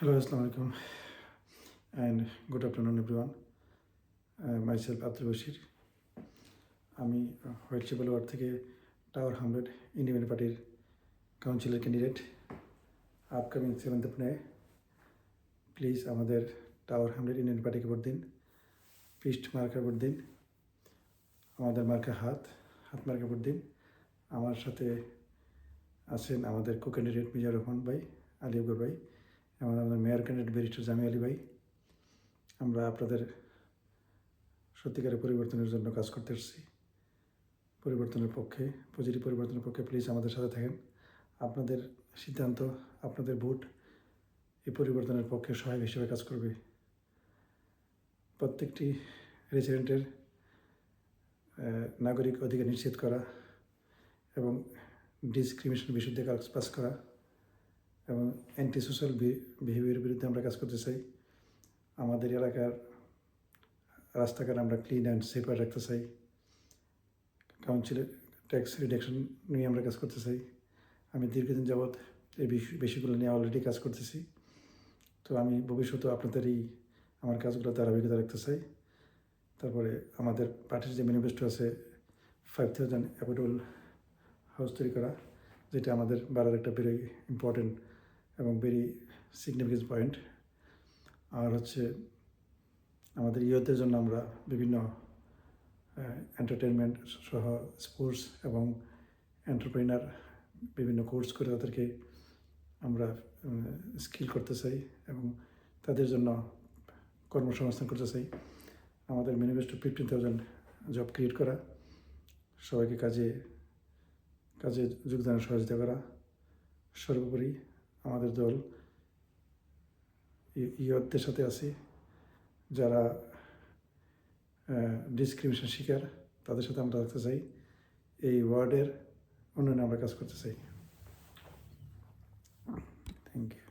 Hello, Assalamu alaikum, and good afternoon, everyone. Myself Abdul Bashir. আমি white chapel word থেকে tower hamlet independent পার্টির councillor candidate upcoming 7th May. Please আমাদের tower hamlet independent পার্টিকে vote দিন। পিস্ট মার্কা vote দিন। আমাদের মার্কা হাত মার্কা ভোট দিন। আমার সাথে আছেন আমাদের কো ক্যান্ডিডেট মিজানুর রহমান ভাই, আলী আকবর ভাই এবং আমাদের মেয়র ক্যান্ডিডেট ব্যারিস্টার জামি আলী ভাই। আমরা আপনাদের সত্যিকারের পরিবর্তনের জন্য কাজ করতে এসেছি, পরিবর্তনের পক্ষে, পজিটিভ পরিবর্তনের পক্ষে। প্লিজ আমাদের সাথে থাকেন। আপনাদের সিদ্ধান্ত, আপনাদের ভোট এই পরিবর্তনের পক্ষে সহায়ক হিসেবে কাজ করবে। প্রত্যেকটি রেসিডেন্টের নাগরিক অধিকার নিশ্চিত করা এবং ডিসক্রিমিনেশন বিরুদ্ধে কাজ পাস করা এবং অ্যান্টি সোশ্যাল বিহেভিয়ারের বিরুদ্ধে আমরা কাজ করতে চাই। আমাদের এলাকার রাস্তাঘাট আমরা ক্লিন অ্যান্ড সেফার রাখতে চাই। কাউন্সিলের ট্যাক্স রিডাকশন নিয়ে আমরা কাজ করতে চাই। আমি দীর্ঘদিন যাবৎ এই বিষয়গুলো নিয়ে অলরেডি কাজ করতেছি। তো আমি ভবিষ্যতেও আপনাদের আমার কাজগুলো ধারাবাহিকতা রাখতে চাই। তারপরে আমাদের পার্টির যে ম্যানিফেস্টো আছে 5000 অ্যাফোর্ডেবল হাউস তৈরি করা, যেটা আমাদের বাড়ার একটা ভেরি ইম্পর্টেন্ট এবং ভেরি সিগনিফিকেন্ট পয়েন্ট। আর হচ্ছে আমাদের ইয়ুথদের জন্য আমরা বিভিন্ন এন্টারটেনমেন্ট সহ স্পোর্টস এবং এন্টারপ্রেনার বিভিন্ন কোর্স করে তাদেরকে আমরা স্কিল করতে চাই এবং তাদের জন্য কর্মসংস্থান করতে চাই। আমাদের ম্যানিফেস্টো 15,000 জব ক্রিয়েট করা, সবাইকে কাজে যোগদানের সহযোগিতা করা। সর্বোপরি আমাদের দল ইয়ুথদের সাথে আছে, যারা ডিসক্রিমিনেশন শিকার, তাদের সাথে আমরা রাখতে চাই। এই ওয়ার্ডের উন্নয়নে আমরা কাজ করতে চাই। Thank you.